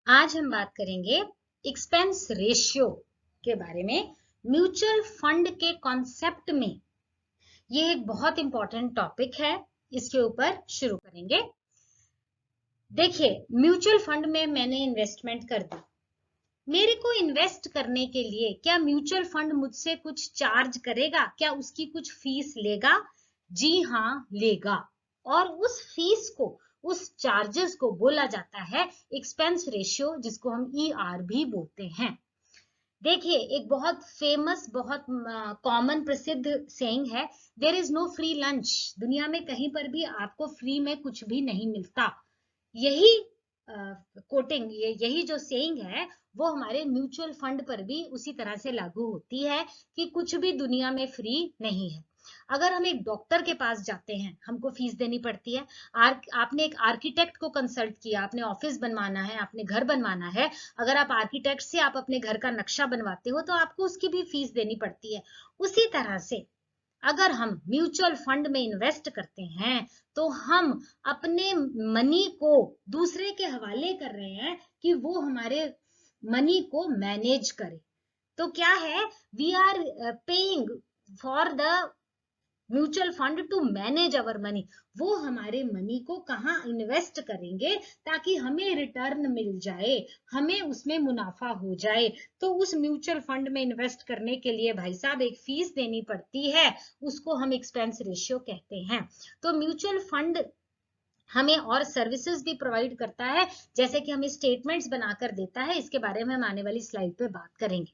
आज हम बात करेंगे एक्सपेंस रेशियो के बारे में। म्यूचुअल फंड के कॉन्सेप्ट में ये एक बहुत इंपॉर्टेंट टॉपिक है, इसके ऊपर शुरू करेंगे। देखिए, म्यूचुअल फंड में मैंने इन्वेस्टमेंट कर दी। मेरे को इन्वेस्ट करने के लिए क्या म्यूचुअल फंड मुझसे कुछ चार्ज करेगा? क्या उसकी कुछ फीस लेगा? जी हाँ, लेगा। और उस फीस को, उस चार्जेस को बोला जाता है एक्सपेंस रेशियो, जिसको हम ER भी बोलते हैं। देखिए, एक बहुत फेमस, बहुत कॉमन प्रसिद्ध सेइंग है, there is no free lunch. दुनिया में कहीं पर भी आपको फ्री में कुछ भी नहीं मिलता। यही कोटिंग, यही जो सेइंग है वो हमारे म्यूचुअल फंड पर भी उसी तरह से लागू होती है कि कुछ भी दुनिया में फ्री नहीं है। अगर हम एक डॉक्टर के पास जाते हैं, हमको फीस देनी पड़ती है। आपने एक आर्किटेक्ट को कंसल्ट किया, आपने ऑफिस बनवाना है, आपने घर बनवाना है। अगर आप आर्किटेक्ट से आप अपने घर का नक्शा बनवाते हो तो आपको उसकी भी फीस देनी पड़ती है। उसी तरह से अगर हम म्यूचुअल फंड में इन्वेस्ट करते हैं तो हम अपने मनी को दूसरे के हवाले कर रहे हैं कि वो हमारे मनी को मैनेज करे। तो क्या है, we are paying for the mutual fund to manage our money. वो हमारे मनी को कहाँ इन्वेस्ट करेंगे ताकि हमें रिटर्न मिल जाए, हमें उसमें मुनाफा हो जाए। तो उस म्यूचुअल फंड में इन्वेस्ट करने के लिए भाई साहब एक फीस देनी पड़ती है, उसको हम एक्सपेंस रेशियो कहते हैं। तो म्यूचुअल फंड हमें और सर्विसेज भी प्रोवाइड करता है, जैसे कि हमें स्टेटमेंट्स बनाकर देता है। इसके बारे में हम आने वाली स्लाइड पे बात करेंगे।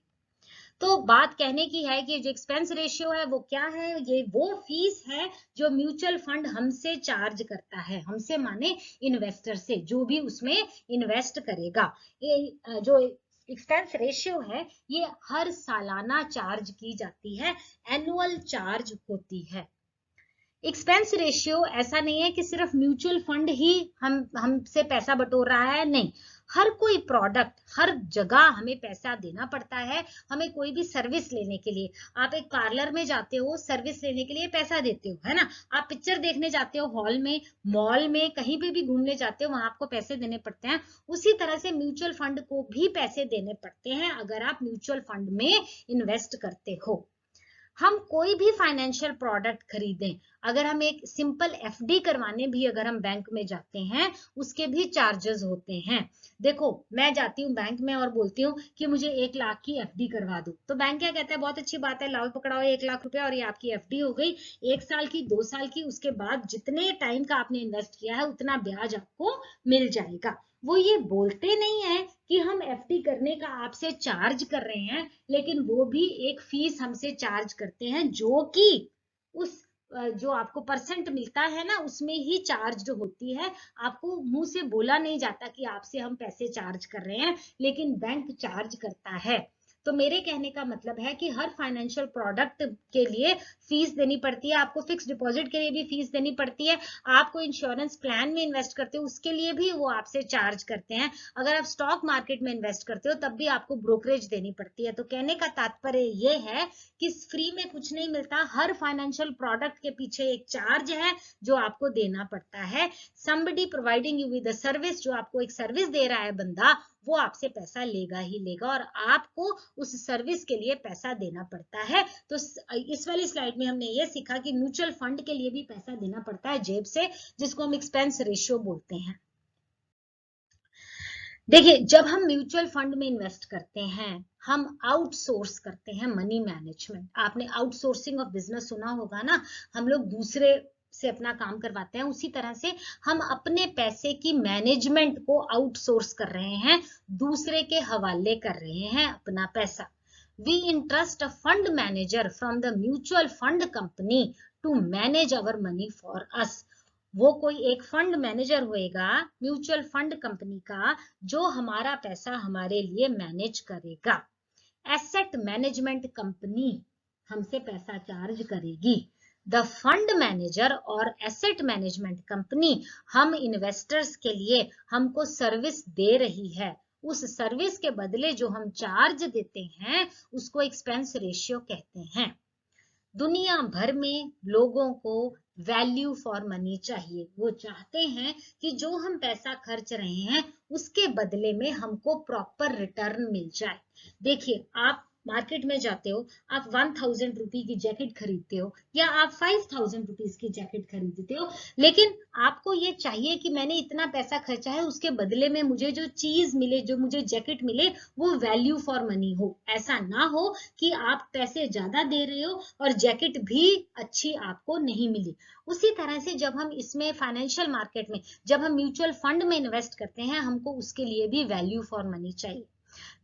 तो बात कहने की है कि जो एक्सपेंस रेशियो है वो क्या है? ये वो फीस है जो म्यूचुअल फंड हमसे चार्ज करता है, हमसे माने इन्वेस्टर से, जो भी उसमें इन्वेस्ट करेगा। ये जो एक्सपेंस रेशियो है ये हर सालाना चार्ज की जाती है, एनुअल चार्ज होती है। एक्सपेंस रेशियो ऐसा नहीं है कि सिर्फ म्यूचुअल फंड ही हमसे पैसा बटोर रहा है, नहीं। हर कोई प्रोडक्ट, हर जगह हमें पैसा देना पड़ता है। हमें कोई भी सर्विस लेने के लिए, आप एक पार्लर में जाते हो, सर्विस लेने के लिए पैसा देते हो, है ना। आप पिक्चर देखने जाते हो हॉल में, मॉल में, कहीं पे भी घूमने जाते हो, वहां आपको पैसे देने पड़ते हैं। उसी तरह से म्यूचुअल फंड को भी पैसे देने पड़ते हैं अगर आप म्यूचुअल फंड में इन्वेस्ट करते हो। हम कोई भी फाइनेंशियल प्रोडक्ट खरीदें, अगर हम एक सिंपल FD करवाने भी अगर हम बैंक में जाते हैं, उसके भी चार्जेस होते हैं। देखो, मैं जाती हूँ बैंक में और बोलती हूँ कि मुझे 1 लाख की FD करवा दो, तो बैंक क्या कहता है, बहुत अच्छी बात है, लाओ पकड़ाओ 1 लाख रुपया और ये आपकी FD हो गई। 1 साल की, 2 साल की, उसके बाद जितने टाइम का आपने इन्वेस्ट किया है उतना ब्याज आपको मिल जाएगा। वो ये बोलते नहीं है कि हम FD करने का आपसे चार्ज कर रहे हैं, लेकिन वो भी एक फीस हमसे चार्ज करते हैं, जो कि उस जो आपको परसेंट मिलता है ना, उसमें ही चार्ज होती है। आपको मुंह से बोला नहीं जाता कि आपसे हम पैसे चार्ज कर रहे हैं, लेकिन बैंक चार्ज करता है। तो मेरे कहने का मतलब है कि हर फाइनेंशियल प्रोडक्ट के लिए फीस देनी पड़ती है। आपको फिक्स डिपॉजिट के लिए भी फीस देनी पड़ती है। आपको इंश्योरेंस प्लान में इन्वेस्ट करते हो उसके लिए भी वो आपसे चार्ज करते हैं। अगर आप स्टॉक मार्केट में इन्वेस्ट करते हो तब भी आपको ब्रोकरेज देनी पड़ती है। तो कहने का तात्पर्य ये है कि फ्री में कुछ नहीं मिलता, हर फाइनेंशियल प्रोडक्ट के पीछे एक चार्ज है जो आपको देना पड़ता है। somebody providing you with a service, जो आपको एक सर्विस दे रहा है बंदा, वो आपसे पैसा लेगा ही लेगा और आपको उस सर्विस के लिए पैसा देना पड़ता है। तो इस वाली स्लाइड में हमने ये सीखा कि म्यूचुअल फंड के लिए भी पैसा देना पड़ता है जेब से, जिसको हम एक्सपेंस रेशियो बोलते हैं। देखिए, जब हम म्यूचुअल फंड में इन्वेस्ट करते हैं, हम आउटसोर्स करते हैं मनी मैनेजमेंट। आपने आउटसोर्सिंग ऑफ बिजनेस सुना होगा ना, हम लोग दूसरे से अपना काम करवाते हैं। उसी तरह से हम अपने पैसे की मैनेजमेंट को आउटसोर्स कर रहे हैं, दूसरे के हवाले कर रहे हैं अपना पैसा। We entrust a fund manager from the mutual fund company to manage our money for us. वो कोई एक फंड मैनेजर होएगा म्यूचुअल फंड कंपनी का, जो हमारा पैसा हमारे लिए मैनेज करेगा। एसेट मैनेजमेंट कंपनी हमसे पैसा चार्ज करेगी। द फंड मैनेजर और एसेट मैनेजमेंट कंपनी हम इन्वेस्टर्स के लिए हमको सर्विस दे रही है। उस सर्विस के बदले जो हम चार्ज देते हैं उसको एक्सपेंस रेशियो कहते हैं। दुनिया भर में लोगों को वैल्यू फॉर मनी चाहिए। वो चाहते हैं कि जो हम पैसा खर्च रहे हैं उसके बदले में हमको प्रॉपर रिटर्न मिल जाए। देखिए, आप मार्केट में जाते हो, आप 1000 रुपी की जैकेट खरीदते हो या आप 5000 रुपीज की जैकेट खरीदते हो, लेकिन आपको ये चाहिए कि मैंने इतना पैसा खर्चा है, उसके बदले में मुझे जो चीज मिले, जो मुझे जैकेट मिले, वो वैल्यू फॉर मनी हो। ऐसा ना हो कि आप पैसे ज्यादा दे रहे हो और जैकेट भी अच्छी आपको नहीं मिली। उसी तरह से जब हम इसमें फाइनेंशियल मार्केट में, जब हम म्यूचुअल फंड में इन्वेस्ट करते हैं, हमको उसके लिए भी वैल्यू फॉर मनी चाहिए।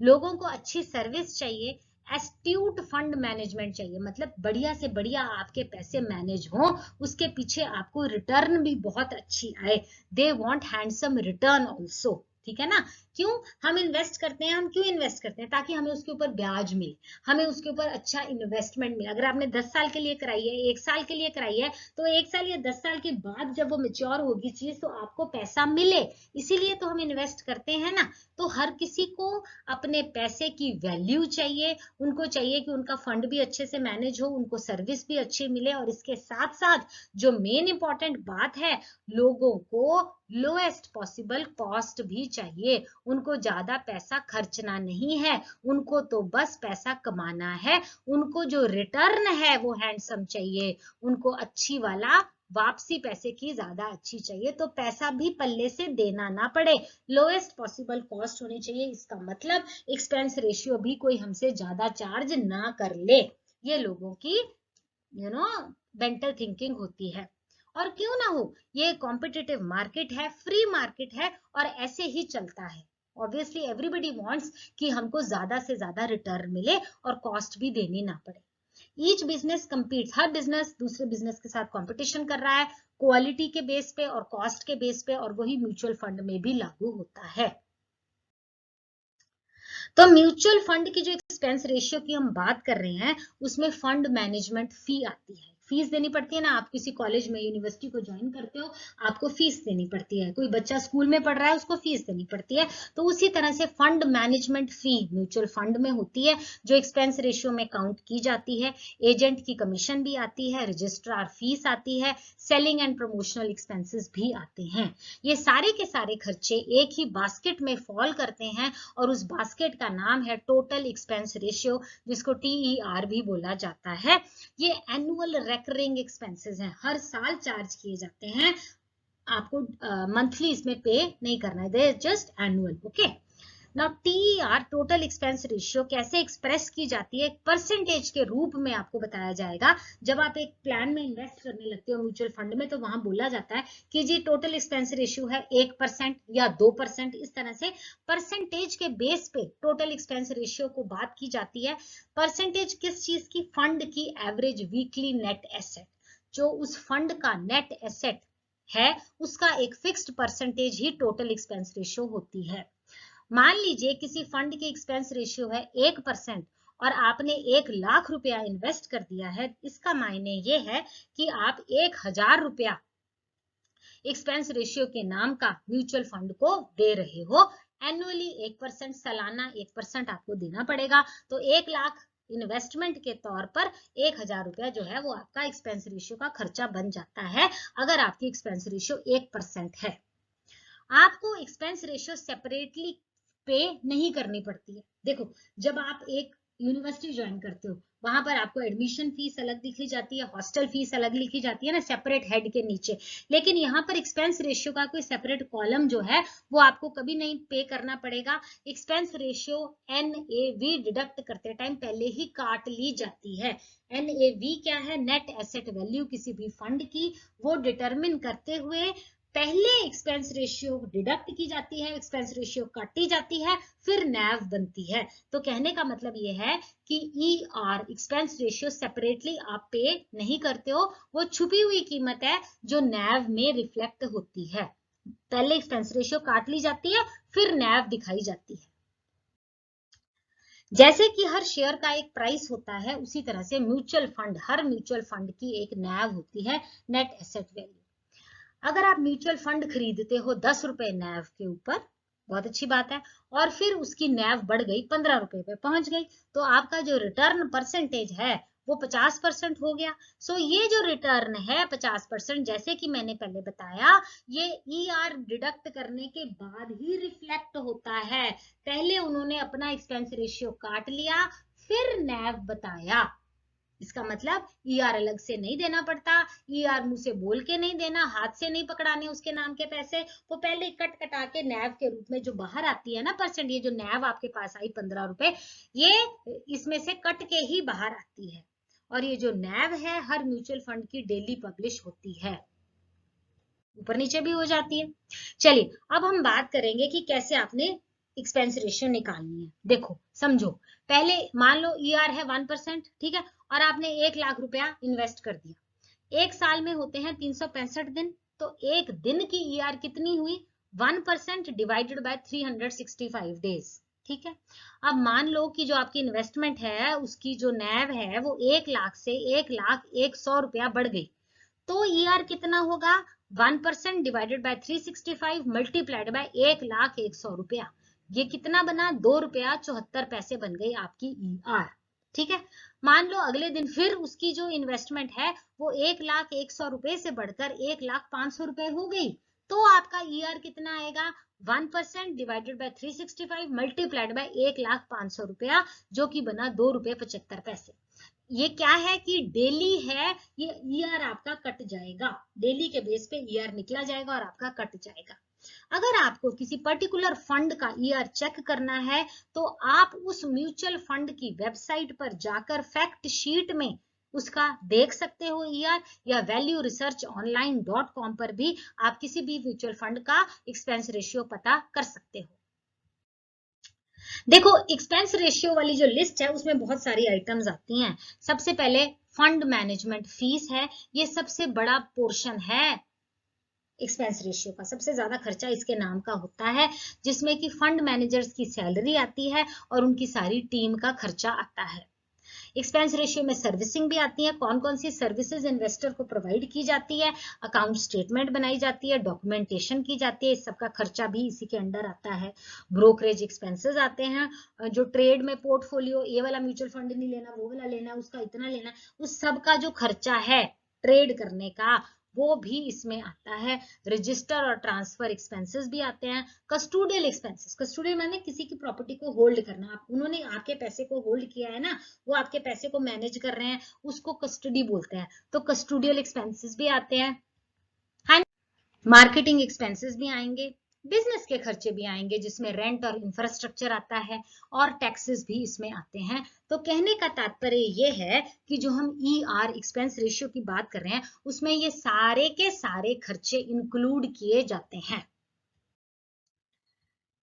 लोगों को अच्छी सर्विस चाहिए, एस्ट्यूट फंड मैनेजमेंट चाहिए, मतलब बढ़िया से बढ़िया आपके पैसे मैनेज हो, उसके पीछे आपको रिटर्न भी बहुत अच्छी आए। They want handsome return also, ठीक है ना। क्यों हम इन्वेस्ट करते हैं? हम क्यों इन्वेस्ट करते हैं? ताकि हमें उसके ऊपर ब्याज मिले, हमें उसके ऊपर अच्छा इन्वेस्टमेंट मिले। अगर आपने 10 साल के लिए कराई है, 1 साल के लिए कराई है, तो 1 साल या 10 साल के बाद जब वो मैच्योर होगी चीज, तो आपको पैसा मिले। इसीलिए तो हम इन्वेस्ट करते हैं ना। तो हर किसी को अपने पैसे की वैल्यू चाहिए, उनको चाहिए कि उनका फंड भी अच्छे से मैनेज हो, उनको सर्विस भी अच्छी मिले, और इसके साथ साथ जो मेन इंपॉर्टेंट बात है, लोगों को लोएस्ट पॉसिबल कॉस्ट भी चाहिए। उनको ज्यादा पैसा खर्चना नहीं है, उनको तो बस पैसा कमाना है। उनको जो रिटर्न है वो हैंडसम चाहिए, उनको अच्छी वाला वापसी पैसे की ज्यादा अच्छी चाहिए, तो पैसा भी पल्ले से देना ना पड़े, लोएस्ट पॉसिबल कॉस्ट होनी चाहिए। इसका मतलब एक्सपेंस रेशियो भी कोई हमसे ज्यादा चार्ज ना कर ले। ये लोगों की मेंटल थिंकिंग होती है। और क्यों ना हो, ये कॉम्पिटिटिव मार्केट है, फ्री मार्केट है, और ऐसे ही चलता है। ऑब्वियसली एवरीबॉडी वांट्स कि हमको ज्यादा से ज्यादा रिटर्न मिले और कॉस्ट भी देनी ना पड़े। ईच बिजनेस कम्पीट्स, हर बिजनेस दूसरे बिजनेस के साथ कंपटीशन कर रहा है, क्वालिटी के बेस पे और कॉस्ट के बेस पे, और वही म्यूचुअल फंड में भी लागू होता है। तो म्यूचुअल फंड की जो एक्सपेंस रेशियो की हम बात कर रहे हैं, उसमें फंड मैनेजमेंट फी आती है। फीस देनी पड़ती है ना, आप किसी कॉलेज में, यूनिवर्सिटी को ज्वाइन करते हो, आपको फीस देनी पड़ती है। कोई बच्चा स्कूल में पढ़ रहा है, उसको फीस देनी पड़ती है। तो उसी तरह से फंड मैनेजमेंट फी म्यूचुअल फंड में होती है, जो एक्सपेंस रेशियो में काउंट की जाती है। एजेंट की कमीशन भी आती है, रजिस्ट्रार फीस आती है, सेलिंग एंड प्रमोशनल एक्सपेंसेस भी आते हैं। ये सारे के सारे खर्चे एक ही बास्केट में फॉल करते हैं, और उस बास्केट का नाम है टोटल एक्सपेंस रेशियो, जिसको TER भी बोला जाता है। ये एनुअल रेकरिंग एक्सपेंसेस हैं, हर साल चार्ज किए जाते हैं। आपको मंथली इसमें पे नहीं करना है, they just annual. Okay, now TER total expense ratio कैसे एक्सप्रेस की जाती है, परसेंटेज के रूप में आपको बताया जाएगा। जब आप एक प्लान में इन्वेस्ट करने लगते हो म्यूचुअल फंड में, तो वहां बोला जाता है कि जी टोटल एक्सपेंस रेशियो है 1% या 2%, इस तरह से परसेंटेज के बेस पे टोटल एक्सपेंस रेशियो को बात की जाती है। परसेंटेज किस चीज की? फंड की एवरेज वीकली नेट एसेट, जो उस फंड का नेट एसेट है, उसका एक फिक्स्ड परसेंटेज ही टोटल एक्सपेंस रेशियो होती है। मान लीजिए किसी फंड की एक्सपेंस रेशियो है 1%, और आपने 1,00,000 रुपया इन्वेस्ट कर दिया है। इसका मायने ये है कि आप 1,000 रुपया एक्सपेंस रेशियो के नाम का म्यूचुअल फंड को दे रहे हो। एनुअली 1%, सालाना 1% आपको देना पड़ेगा। तो 1,00,000 इन्वेस्टमेंट के तौर पर 1,000 रुपया जो है वो आपका एक्सपेंस रेशियो का खर्चा बन जाता है, अगर आपकी एक्सपेंस रेशियो 1% है। आपको एक्सपेंस रेशियो सेपरेटली पे नहीं करनी पड़ती है। देखो, जब आप एक यूनिवर्सिटी ज्वाइन करते हो, वहां पर आपको एडमिशन फीस अलग लिखी जाती है, हॉस्टल फीस अलग लिखी जाती है ना, सेपरेट हेड के नीचे। लेकिन यहाँ पर एक्सपेंस रेशियो का कोई सेपरेट कॉलम जो है वो आपको कभी नहीं पे करना पड़ेगा। एक्सपेंस रेशियो NAV डिडक्ट करते टाइम पहले ही काट ली जाती है। NAV क्या है? नेट एसेट वैल्यू किसी भी फंड की, वो डिटरमिन करते हुए पहले एक्सपेंस रेशियो डिडक्ट की जाती है, एक्सपेंस रेशियो काटी जाती है, फिर NAV बनती है। तो कहने का मतलब ये है कि ER एक्सपेंस रेशियो सेपरेटली आप पे नहीं करते हो, वो छुपी हुई कीमत है जो NAV में रिफ्लेक्ट होती है। पहले एक्सपेंस रेशियो काट ली जाती है, फिर NAV दिखाई जाती है। जैसे कि हर शेयर का एक प्राइस होता है, उसी तरह से म्यूचुअल फंड, हर म्यूचुअल फंड की एक NAV होती है, नेट एसेट वैल्यू। अगर आप म्यूचुअल फंड खरीदते हो 10 रुपए NAV के ऊपर, बहुत अच्छी बात है, और फिर उसकी NAV बढ़ गई 15 रुपए पे पहुंच गई, तो आपका जो रिटर्न परसेंटेज है वो 50% हो गया। सो ये जो रिटर्न है 50%, जैसे कि मैंने पहले बताया, ये ER डिडक्ट करने के बाद ही रिफ्लेक्ट होता है। पहले उन्होंने अपना एक्सपेंस रेशियो काट लिया, फिर NAV बताया। इसका मतलब ER अलग से नहीं देना पड़ता, ER मुंह से बोल के नहीं देना, हाथ से नहीं पकड़ाने उसके नाम के पैसे, वो पहले कट कटा के NAV के रूप में जो बाहर आती है ना परसेंट, ये जो NAV आपके पास आई 15 रुपए, ये इसमें से कट के ही बाहर आती है। और ये जो NAV है हर म्यूचुअल फंड की डेली पब्लिश होती है, ऊपर नीचे भी हो जाती है। चलिए अब हम बात करेंगे कि कैसे आपने एक्सपेंस रेशियो निकालनी है। देखो समझो, पहले मान लो ER है 1%, ठीक है, और आपने 1 लाख रुपया इन्वेस्ट कर दिया। एक साल में होते हैं 365 दिन, तो एक दिन की ER कितनी हुई? 1% डिवाइडेड बाय 365 डेज, ठीक है। अब मान लो कि जो आपकी इन्वेस्टमेंट है उसकी जो NAV है वो 1 लाख से 1,01,100 रुपया बढ़ गई, तो ER कितना होगा? 1% डिवाइडेड बाय 365 मल्टीप्लाइड बाय 1,01,100 रुपया। ये कितना बना? 2 रुपया 74 पैसे बन गई आपकी ER, ठीक है। मान लो अगले दिन फिर उसकी जो इन्वेस्टमेंट है वो 1,01,100 रुपए से बढ़कर 1,05,000 रुपए हो गई, तो आपका ER कितना आएगा? 1% डिवाइडेड बाय 365 मल्टीप्लाइड बाय 1,05,000 रुपया, जो कि बना 2 रुपये 75 पैसे। ये क्या है कि डेली है, ये ER आपका कट जाएगा, डेली के बेस पे ER निकला जाएगा और आपका कट जाएगा। अगर आपको किसी पर्टिकुलर फंड का ER चेक करना है तो आप उस म्यूचुअल फंड की वेबसाइट पर जाकर फैक्ट शीट में उसका देख सकते हो ER, या valueresearchonline.com पर भी आप किसी भी म्यूचुअल फंड का एक्सपेंस रेशियो पता कर सकते हो। देखो एक्सपेंस रेशियो वाली जो लिस्ट है उसमें बहुत सारी आइटम्स आती हैं। सबसे पहले फंड मैनेजमेंट फीस है, ये सबसे बड़ा पोर्शन है एक्सपेंस रेशियो का, सबसे ज्यादा खर्चा इसके नाम का होता है, जिसमें कि फंड मैनेजर्स की सैलरी आती है और उनकी सारी टीम का खर्चा आता है। एक्सपेंस रेशियो में सर्विसिंग भी आती है, कौन कौन सी सर्विसेज इन्वेस्टर को प्रोवाइड की जाती है, अकाउंट स्टेटमेंट बनाई जाती है, डॉक्यूमेंटेशन की जाती है, इस सब का खर्चा भी इसी के अंडर आता है। ब्रोकरेज एक्सपेंसेस आते हैं, जो ट्रेड में पोर्टफोलियो, ये वाला म्यूचुअल फंड नहीं लेना, वो वाला लेना, उसका इतना लेना, उस सब का जो खर्चा है ट्रेड करने का वो भी इसमें आता है। रजिस्टर और ट्रांसफर एक्सपेंसेस भी आते हैं। कस्टोडियल एक्सपेंसेस, कस्टोडियल माने किसी की प्रॉपर्टी को होल्ड करना, आप उन्होंने आपके पैसे को होल्ड किया है ना, वो आपके पैसे को मैनेज कर रहे हैं, उसको कस्टडी बोलते हैं, तो कस्टोडियल एक्सपेंसेस भी आते हैं। हाँ, मार्केटिंग एक्सपेंसेस भी आएंगे, बिजनेस के खर्चे भी आएंगे जिसमें रेंट और इंफ्रास्ट्रक्चर आता है, और टैक्सेस भी इसमें आते हैं। तो कहने का तात्पर्य ये है कि जो हम ER एक्सपेंस रेशियो की बात कर रहे हैं उसमें ये सारे के सारे खर्चे इंक्लूड किए जाते हैं।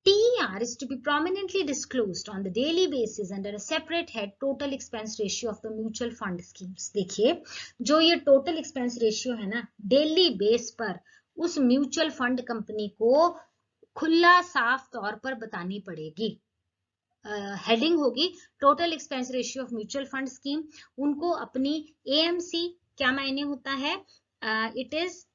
TER is to be prominently disclosed on the daily basis under a separate head, total expense ratio of the mutual fund schemes। देखिए जो ये टोटल एक्सपेंस रेशियो है ना, डेली बेस पर उस म्यूचुअल फंड कंपनी को खुला साफ तौर पर बतानी पड़ेगी। हेडिंग होगी total expense ratio of mutual fund scheme. उनको अपनी AMC, क्या मायने होता है? It is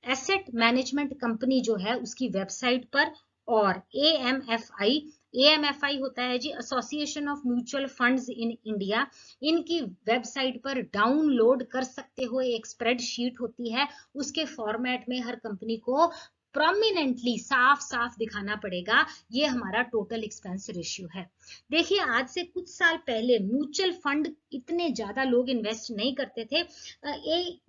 asset management company जो है उसकी वेबसाइट पर, और AMFI होता है जी association of mutual funds in India, इनकी वेबसाइट पर डाउनलोड कर सकते हो। एक स्प्रेडशीट होती है, उसके फॉर्मेट में हर कंपनी को प्रोमिनेंटली साफ साफ दिखाना पड़ेगा ये हमारा टोटल एक्सपेंस रेशियो है। देखिए आज से कुछ साल पहले म्यूचुअल फंड इतने ज्यादा लोग इन्वेस्ट नहीं करते थे।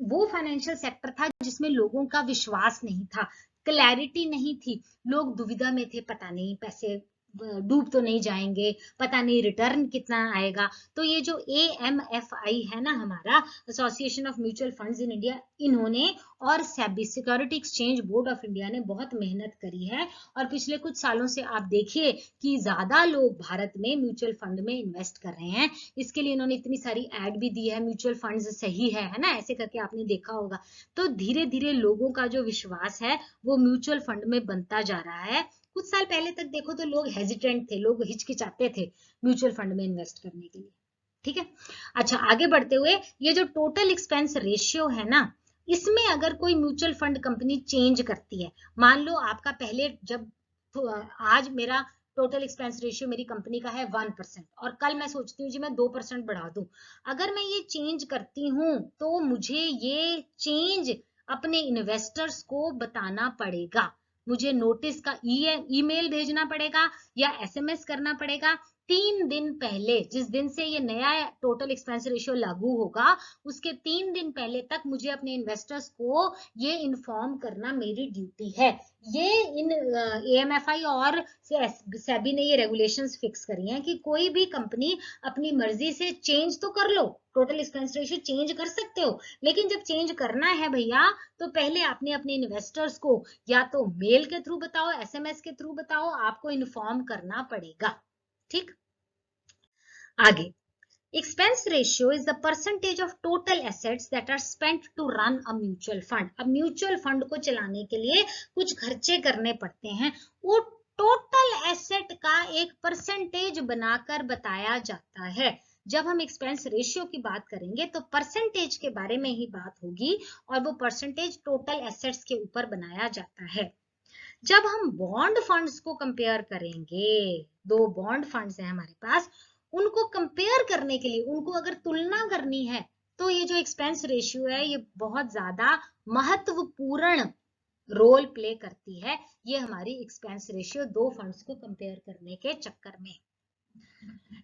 वो फाइनेंशियल सेक्टर था जिसमें लोगों का विश्वास नहीं था, क्लैरिटी नहीं थी, लोग दुविधा में थे, पता नहीं पैसे डूब तो नहीं जाएंगे, पता नहीं रिटर्न कितना आएगा। तो ये जो AMFI है ना, हमारा association of mutual funds in India, इन्होंने और SEBI security exchange board of India ने बहुत मेहनत करी है, और पिछले कुछ सालों से आप देखिए कि ज्यादा लोग भारत में म्यूचुअल फंड में इन्वेस्ट कर रहे हैं। इसके लिए इन्होंने इतनी सारी एड भी दी है, म्यूचुअल फंड सही है ना, ऐसे करके आपने देखा होगा। तो धीरे धीरे लोगों का जो विश्वास है वो म्यूचुअल फंड में बनता जा रहा है। कुछ साल पहले तक देखो तो लोग हेजिटेंट थे, लोग हिचकिचाते थे म्यूचुअल फंड में इन्वेस्ट करने के लिए, ठीक है। अच्छा आगे बढ़ते हुए, ये जो टोटल एक्सपेंस रेशियो है ना, इसमें अगर कोई म्यूचुअल फंड कंपनी चेंज करती है, मान लो आपका पहले जब आज मेरा टोटल एक्सपेंस रेशियो मेरी कंपनी का है 1% और कल मैं सोचती हूँ जी मैं 2% बढ़ा दूं, अगर मैं ये चेंज करती हूँ तो मुझे ये चेंज अपने इन्वेस्टर्स को बताना पड़ेगा, मुझे नोटिस का ईमेल भेजना पड़ेगा या एसएमएस करना पड़ेगा 3 दिन पहले, जिस दिन से ये नया टोटल एक्सपेंस रेशियो लागू होगा उसके 3 दिन पहले तक मुझे अपने इन्वेस्टर्स को ये इन्फॉर्म करना मेरी ड्यूटी है। ये इन एएमएफआई और सेबी ने ये रेगुलेशंस फिक्स करी हैं कि कोई भी कंपनी अपनी मर्जी से चेंज तो कर लो, टोटल एक्सपेंस रेशियो चेंज कर सकते हो, लेकिन जब चेंज करना है भैया तो पहले आपने अपने इन्वेस्टर्स को या तो मेल के थ्रू बताओ, एसएमएस के थ्रू बताओ, आपको इन्फॉर्म करना पड़ेगा। ठीक, आगे expense ratio is the percentage of total assets that are spent to run a mutual fund। अब म्यूचुअल फंड को चलाने के लिए कुछ खर्चे करने पड़ते हैं, वो टोटल एसेट का एक परसेंटेज बनाकर बताया जाता है। जब हम एक्सपेंस रेशियो की बात करेंगे तो परसेंटेज के बारे में ही बात होगी और वो परसेंटेज टोटल एसेट्स के ऊपर बनाया जाता है। जब हम बॉन्ड फंड्स को कंपेयर करेंगे, 2 बॉन्ड फंड्स हैं हमारे पास, उनको कंपेयर करने के लिए, उनको अगर तुलना करनी है तो ये जो एक्सपेंस रेशियो है ये बहुत ज्यादा महत्वपूर्ण रोल प्ले करती है, ये हमारी एक्सपेंस रेशियो 2 फंड्स को कंपेयर करने के चक्कर में।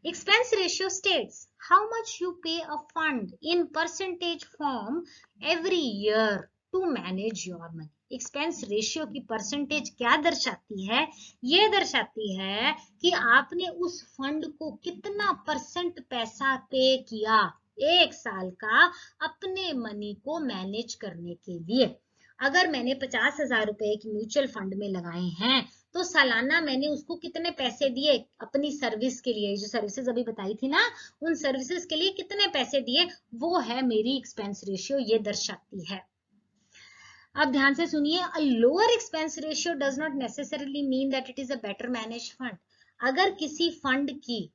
Expense ratio states how much you pay a fund in percentage form every year to manage your money. Expense ratio की परसेंटेज क्या दर्शाती है? ये दर्शाती है कि आपने उस फंड को कितना परसेंट पैसा पे किया एक साल का अपने मनी को मैनेज करने के लिए। अगर मैंने 50,000 रुपए एक म्यूचुअल फंड में लगाए हैं तो सालाना मैंने उसको कितने पैसे दिए अपनी सर्विस के लिए, जो सर्विसेज अभी बताई थी ना, उन सर्विसेज के लिए कितने पैसे दिए, वो है मेरी एक्सपेंस रेशियो, ये दर्शाती है। अब ध्यान से सुनिए, a lower expense ratio does not necessarily mean that it is a better manage fund. अगर किसी फंड की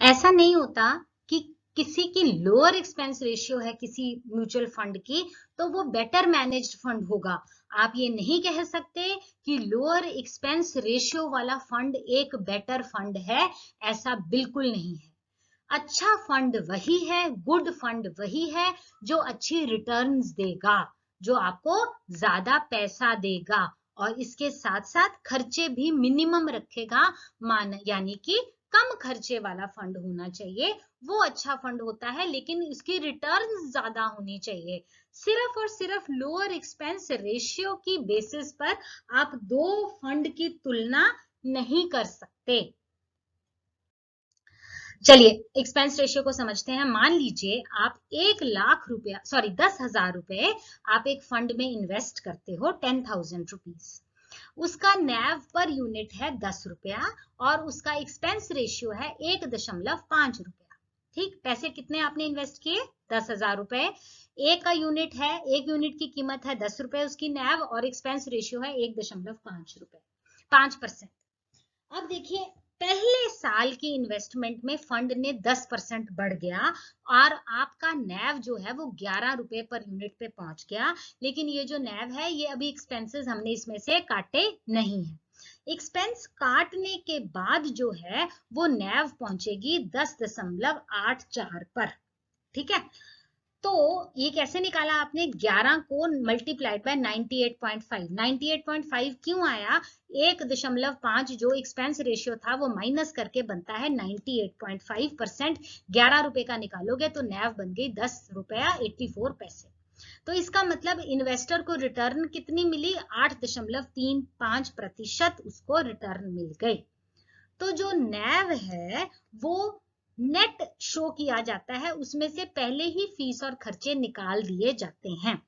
ऐसा नहीं होता कि किसी की लोअर एक्सपेंस रेशियो है किसी म्यूचुअल फंड की तो वो बेटर मैनेज्ड फंड होगा। आप ये नहीं कह सकते कि लोअर एक्सपेंस रेशियो वाला फंड एक बेटर फंड है, ऐसा बिल्कुल नहीं है। अच्छा फंड वही है, गुड फंड वही है जो अच्छी रिटर्न्स देगा, जो आपको ज्यादा पैसा देगा और इसके साथ साथ खर्चे भी मिनिमम रखेगा, यानी कि कम खर्चे वाला फंड होना चाहिए, वो अच्छा फंड होता है, लेकिन उसकी रिटर्न्स ज्यादा होनी चाहिए। सिर्फ और सिर्फ लोअर एक्सपेंस रेशियो की बेसिस पर आप 2 फंड की तुलना नहीं कर सकते। चलिए एक्सपेंस रेशियो को समझते हैं। मान लीजिए आप 10,000 रुपए आप एक फंड में इन्वेस्ट करते हो, 10,000 रुपीज, उसका नैव पर यूनिट है 10 रुपया और उसका एक्सपेंस रेशियो है 1.5 रुपया। ठीक, पैसे कितने आपने इन्वेस्ट किए? 10,000 रुपए। एक का यूनिट है, एक यूनिट की कीमत है 10 रुपए उसकी नैव और एक्सपेंस रेशियो है 1.5 रुपए, 5%। अब देखिए पहले साल की इन्वेस्टमेंट में फंड ने 10% बढ़ गया और आपका नैव जो है वो 11 रुपए पर यूनिट पे पहुंच गया, लेकिन ये जो नैव है ये अभी एक्सपेंसेस हमने इसमें से काटे नहीं है। एक्सपेंस काटने के बाद जो है वो नैव पहुंचेगी 10.84 पर। ठीक है, तो ये कैसे निकाला आपने? 11 को मल्टीप्लाइड बाय 98.5। 98.5 क्यों आया? 1.5 जो एक्सपेंस रेशियो था वो माइनस करके बनता है 98.5%। 11 रुपए का निकालोगे तो नैव बन गई 10 रुपया 84 पैसे। तो इसका मतलब इन्वेस्टर को रिटर्न कितनी मिली? 8.35% उसको रिटर्न मिल गई। तो जो नैव है वो नेट शो किया जाता है, उसमें से पहले ही फीस और खर्चे निकाल दिए जाते हैं।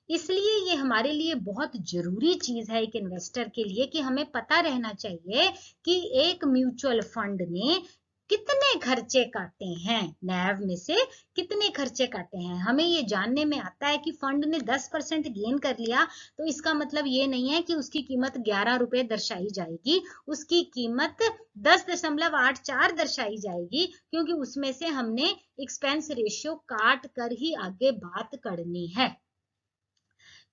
इसलिए ये हमारे लिए बहुत जरूरी चीज है एक इन्वेस्टर के लिए कि हमें पता रहना चाहिए कि एक म्यूचुअल फंड ने कितने खर्चे काटे हैं, नैव में से कितने खर्चे काटे हैं। हमें ये जानने में आता है कि फंड ने 10% गेन कर लिया तो इसका मतलब ये नहीं है कि उसकी कीमत 11 रुपए दर्शाई जाएगी, उसकी कीमत 10.84 दर्शाई जाएगी, क्योंकि उसमें से हमने एक्सपेंस रेशियो काट कर ही आगे बात करनी है।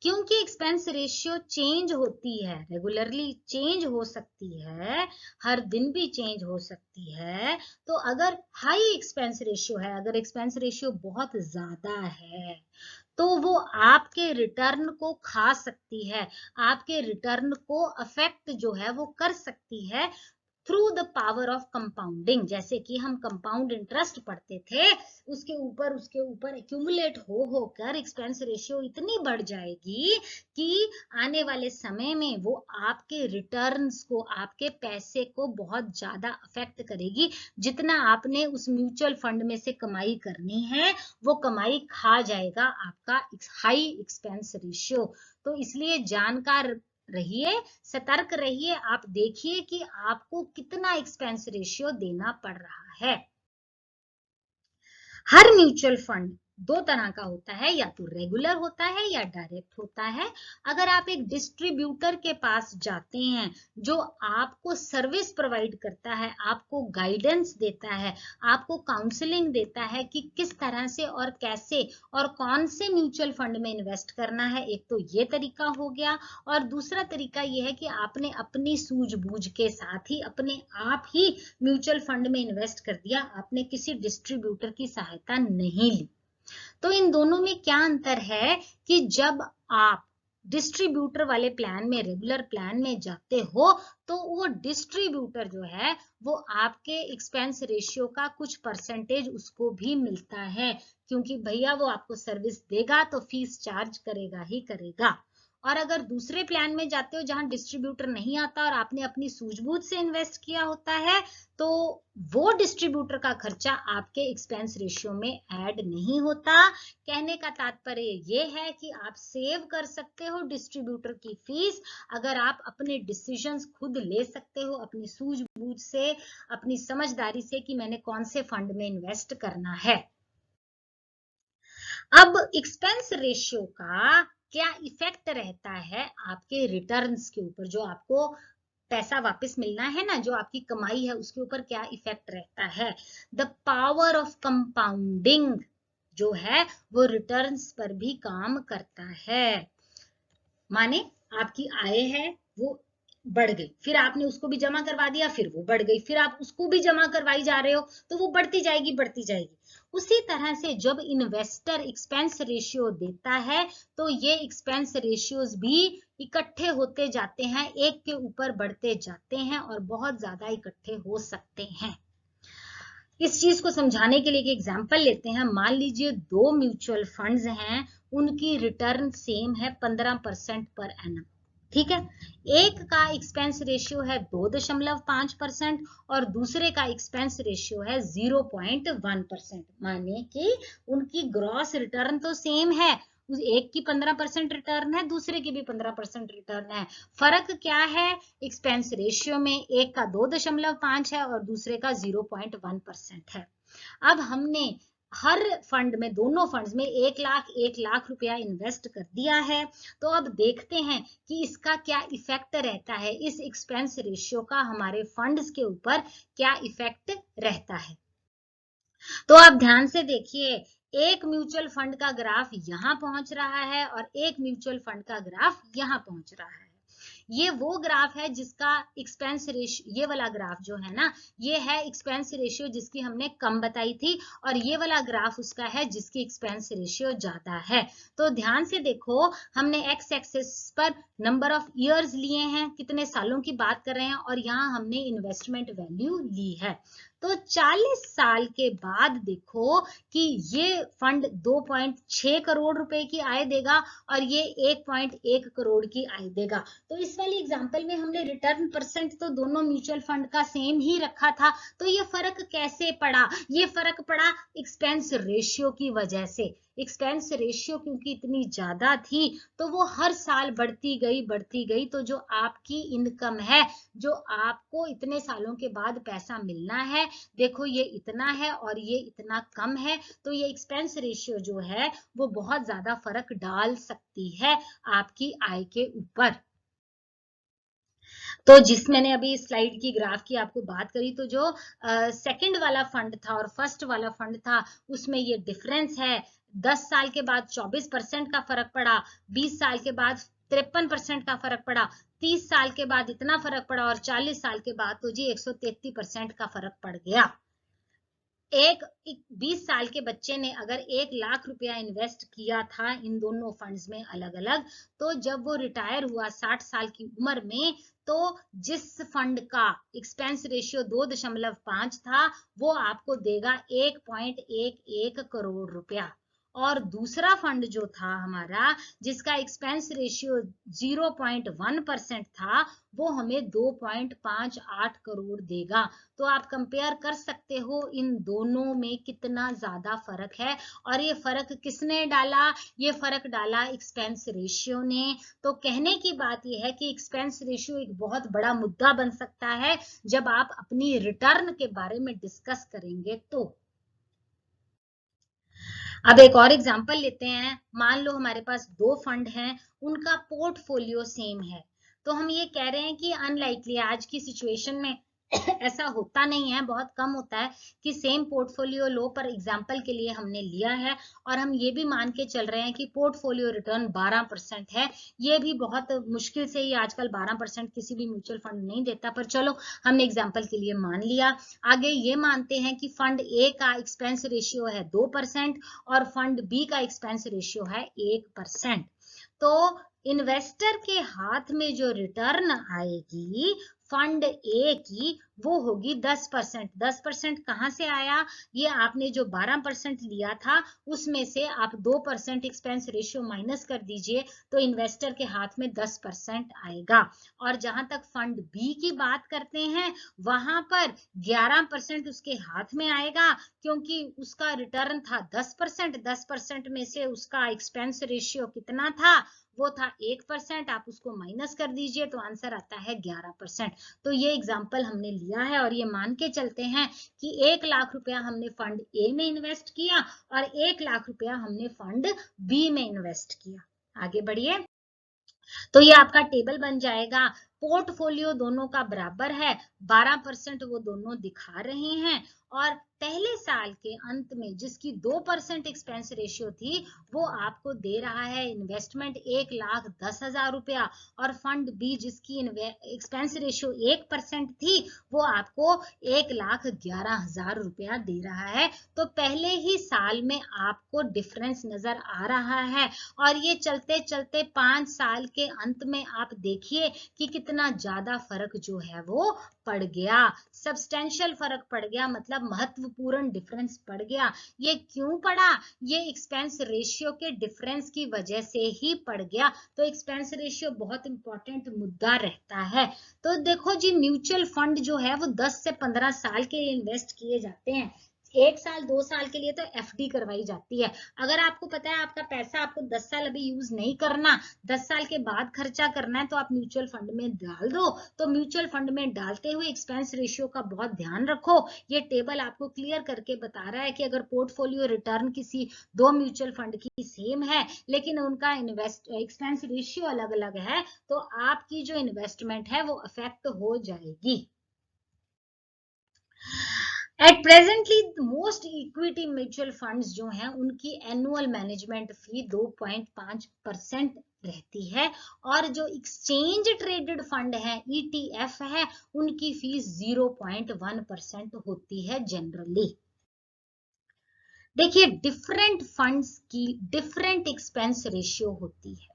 क्योंकि एक्सपेंस रेशियो चेंज होती है, रेगुलरली चेंज हो सकती है, हर दिन भी चेंज हो सकती है। तो अगर हाई एक्सपेंस रेशियो है, अगर एक्सपेंस रेशियो बहुत ज्यादा है, तो वो आपके रिटर्न को खा सकती है, आपके रिटर्न को अफेक्ट जो है वो कर सकती है through the power of compounding. जैसे कि हम कंपाउंड इंटरेस्ट पढ़ते थे, उसके ऊपर एक्यूमुलेट हो होकर एक्सपेंस रेशियो इतनी बढ़ जाएगी कि आने वाले समय में वो आपके रिटर्न्स को, आपके पैसे को बहुत ज्यादा अफेक्ट करेगी। जितना आपने उस म्यूचुअल फंड में से कमाई करनी है, वो कमाई खा जाएगा आपका हाई एक्सपेंस रेशियो। तो इसलिए जानकार रहिए, सतर्क रहिए, आप देखिए कि आपको कितना एक्सपेंस रेशियो देना पड़ रहा है। हर म्यूचुअल फंड दो तरह का होता है, या तो रेगुलर होता है या डायरेक्ट होता है। अगर आप एक डिस्ट्रीब्यूटर के पास जाते हैं जो आपको सर्विस प्रोवाइड करता है, आपको गाइडेंस देता है, आपको काउंसलिंग देता है कि किस तरह से और कैसे और कौन से म्यूचुअल फंड में इन्वेस्ट करना है, एक तो ये तरीका हो गया। और दूसरा तरीका ये है कि आपने अपनी सूझबूझ के साथ ही अपने आप ही म्यूचुअल फंड में इन्वेस्ट कर दिया, आपने किसी डिस्ट्रीब्यूटर की सहायता नहीं ली। तो इन दोनों में क्या अंतर है कि जब आप डिस्ट्रीब्यूटर वाले प्लान में, रेगुलर प्लान में जाते हो, तो वो डिस्ट्रीब्यूटर जो है वो आपके एक्सपेंस रेशियो का कुछ परसेंटेज उसको भी मिलता है, क्योंकि भैया वो आपको सर्विस देगा तो फीस चार्ज करेगा ही करेगा। और अगर दूसरे प्लान में जाते हो जहां डिस्ट्रीब्यूटर नहीं आता और आपने अपनी सूझबूझ से इन्वेस्ट किया होता है, तो वो डिस्ट्रीब्यूटर का खर्चा आपके एक्सपेंस रेशियो में ऐड नहीं होता। कहने का तात्पर्य ये है कि आप सेव कर सकते हो डिस्ट्रीब्यूटर की फीस, अगर आप अपने डिसीजंस खुद ले सकते हो अपनी सूझबूझ से, अपनी समझदारी से कि मैंने कौन से फंड में इन्वेस्ट करना है। अब एक्सपेंस रेशियो का क्या इफेक्ट रहता है आपके रिटर्न्स के ऊपर, जो आपको पैसा वापस मिलना है ना, जो आपकी कमाई है उसके ऊपर क्या इफेक्ट रहता है। द पावर ऑफ कंपाउंडिंग जो है वो रिटर्न्स पर भी काम करता है। माने आपकी आय है वो बढ़ गई, फिर आपने उसको भी जमा करवा दिया, फिर वो बढ़ गई, फिर आप उसको भी जमा करवाई जा रहे हो, तो वो बढ़ती जाएगी बढ़ती जाएगी। उसी तरह से जब इन्वेस्टर एक्सपेंस रेशियो देता है, तो ये एक्सपेंस रेशियोज भी इकट्ठे होते जाते हैं, एक के ऊपर बढ़ते जाते हैं और बहुत ज्यादा इकट्ठे हो सकते हैं। इस चीज को समझाने के लिए एक एग्जांपल लेते हैं। मान लीजिए दो म्यूचुअल फंड्स हैं, उनकी रिटर्न सेम है 15% पर एनम, ठीक है। एक का एक्सपेंस रेशियो है 2.5% और दूसरे का एक्सपेंस रेशियो है 0.1%। माने कि उनकी ग्रॉस रिटर्न तो सेम है, एक की 15% रिटर्न है, दूसरे की भी 15% रिटर्न है। फर्क क्या है एक्सपेंस रेशियो में, एक का 2.5 है और दूसरे का 0.1% है। अब हमने हर फंड में, दोनों फंड्स में 1 लाख रुपया इन्वेस्ट कर दिया है। तो अब देखते हैं कि इसका क्या इफेक्ट रहता है, इस एक्सपेंस रेशियो का हमारे फंड्स के ऊपर क्या इफेक्ट रहता है। तो आप ध्यान से देखिए, एक म्यूचुअल फंड का ग्राफ यहां पहुंच रहा है और एक म्यूचुअल फंड का ग्राफ यहां पहुंच रहा है। ये वो ग्राफ है जिसका एक्सपेंस रेशियो, ये वाला ग्राफ जो है ना, ये है एक्सपेंस रेशियो जिसकी हमने कम बताई थी, और ये वाला ग्राफ उसका है जिसकी एक्सपेंस रेशियो ज्यादा है। तो ध्यान से देखो, हमने एक्स एक्सिस पर नंबर ऑफ ईयर्स लिए हैं, कितने सालों की बात कर रहे हैं, और यहाँ हमने इन्वेस्टमेंट वैल्यू ली है। तो 40 साल के बाद देखो कि ये फंड 2.6 करोड़ रुपए की आय देगा और ये 1.1 करोड़ की आय देगा। तो इस वाली एग्जांपल में हमने रिटर्न परसेंट तो दोनों म्यूचुअल फंड का सेम ही रखा था। तो ये फर्क कैसे पड़ा? ये फर्क पड़ा एक्सपेंस रेशियो की वजह से। एक्सपेंस रेशियो क्योंकि इतनी ज्यादा थी, तो वो हर साल बढ़ती गई। तो जो आपकी इनकम है, जो आपको इतने सालों के बाद पैसा मिलना है, देखो ये इतना है और ये इतना कम है। तो ये एक्सपेंस रेशियो जो है वो बहुत ज्यादा फर्क डाल सकती है आपकी आय के ऊपर। तो जिस मैंने अभी स्लाइड की ग्राफ की आपको बात करी, तो जो सेकंड वाला फंड था और फर्स्ट वाला फंड था, उसमें ये डिफरेंस है। 10 साल के बाद 24% का फर्क पड़ा, 20 साल के बाद 53% का फर्क पड़ा, 30 साल के बाद इतना फर्क पड़ा और 40 साल के बाद तो जी 133% का फर्क पड़ गया। एक 20 साल के बच्चे ने अगर 1 लाख रुपया इन्वेस्ट किया था इन दोनों फंड्स में अलग अलग, तो जब वो रिटायर हुआ 60 साल की उम्र में, तो जिस फंड का एक्सपेंस रेशियो 2.5 था, वो आपको देगा 1.11 करोड़ रुपया। और दूसरा फंड जो था हमारा, जिसका एक्सपेंस रेशियो 0.1% था, वो हमें 2.58 करोड़ देगा। तो आप कंपेयर कर सकते हो इन दोनों में कितना ज्यादा फर्क है। और ये फर्क किसने डाला? ये फर्क डाला एक्सपेंस रेशियो ने। तो कहने की बात ये है कि एक्सपेंस रेशियो एक बहुत बड़ा मुद्दा बन सकता है जब आप अपनी रिटर्न के बारे में डिस्कस करेंगे। तो अब एक और एग्जांपल लेते हैं। मान लो हमारे पास 2 फंड हैं, उनका पोर्टफोलियो सेम है। तो हम ये कह रहे हैं कि अनलाइकली, आज की सिचुएशन में ऐसा होता नहीं है, बहुत कम होता है कि सेम पोर्टफोलियो लो, पर एग्जांपल के लिए हमने लिया है। और हम ये भी मान के चल रहे हैं कि पोर्टफोलियो रिटर्न 12% है। ये भी बहुत मुश्किल से ही आजकल 12% किसी भी म्यूचुअल फंड नहीं देता, पर चलो हमने एग्जांपल के लिए मान लिया। आगे ये मानते हैं कि फंड ए का एक्सपेंस रेशियो है 2% और फंड बी का एक्सपेंस रेशियो है 1%। तो इन्वेस्टर के हाथ में जो रिटर्न आएगी फंड ए की, वो होगी 10%। 10% कहां से आया? ये आपने जो 12% लिया था उसमें से आप 2% एक्सपेंस रेशियो माइनस कर दीजिए, तो इन्वेस्टर के हाथ में 10% आएगा। और जहां तक फंड बी की बात करते हैं, वहां पर 11% उसके हाथ में आएगा, क्योंकि उसका रिटर्न था 10%। 10% में से उसका एक्सपेंस रेशियो कितना था? वो था 1%। आप उसको माइनस कर दीजिए तो आंसर आता है 11%। तो ये एग्जाम्पल हमने लिया है और ये मान के चलते हैं कि 1 लाख रुपया हमने फंड ए में इन्वेस्ट किया और 1 लाख रुपया हमने फंड बी में इन्वेस्ट किया। आगे बढ़िए। तो ये आपका टेबल बन जाएगा। पोर्टफोलियो दोनों का बराबर है, 12% वो दोनों दिखा रहे हैं। और पहले साल के अंत में जिसकी 2% एक्सपेंस रेशियो थी, वो आपको दे रहा है इन्वेस्टमेंट 1,10,000 रुपया। और फंड बी जिसकी एक्सपेंस रेशियो 1% थी, वो आपको 1,11,000 रुपया दे रहा है। तो पहले ही साल में आपको डिफरेंस नजर आ रहा है। और ये चलते चलते 5 साल के अंत में आप देखिए कि कितना ज्यादा फर्क जो है वो पड़ गया। सब्सटेंशियल फर्क पड़ गया, मतलब महत्वपूर्ण डिफरेंस पड़ गया। ये क्यों पड़ा? ये एक्सपेंस रेशियो के डिफरेंस की वजह से ही पड़ गया। तो एक्सपेंस रेशियो बहुत इंपॉर्टेंट मुद्दा रहता है। तो देखो जी, म्यूचुअल फंड जो है वो 10 से 15 साल के लिए इन्वेस्ट किए जाते हैं। 1 साल 2 साल के लिए तो एफडी करवाई जाती है। अगर आपको पता है आपका पैसा आपको 10 साल अभी यूज नहीं करना, 10 साल के बाद खर्चा करना है, तो आप म्यूचुअल फंड में डाल दो। तो म्यूचुअल फंड में डालते हुए एक्सपेंस रेशियो का बहुत ध्यान रखो। ये टेबल आपको क्लियर करके बता रहा है कि अगर पोर्टफोलियो रिटर्न किसी 2 म्यूचुअल फंड की सेम है, लेकिन उनका एक्सपेंस रेशियो अलग अलग है, तो आपकी जो इन्वेस्टमेंट है वो अफेक्ट हो जाएगी। At presently most equity mutual funds जो हैं, उनकी एनुअल मैनेजमेंट फी 2.5% रहती है। और जो एक्सचेंज ट्रेडेड फंड है, ETF है, उनकी फीस 0.1% होती है जनरली। देखिए, डिफरेंट फंड्स की डिफरेंट एक्सपेंस रेशियो होती है।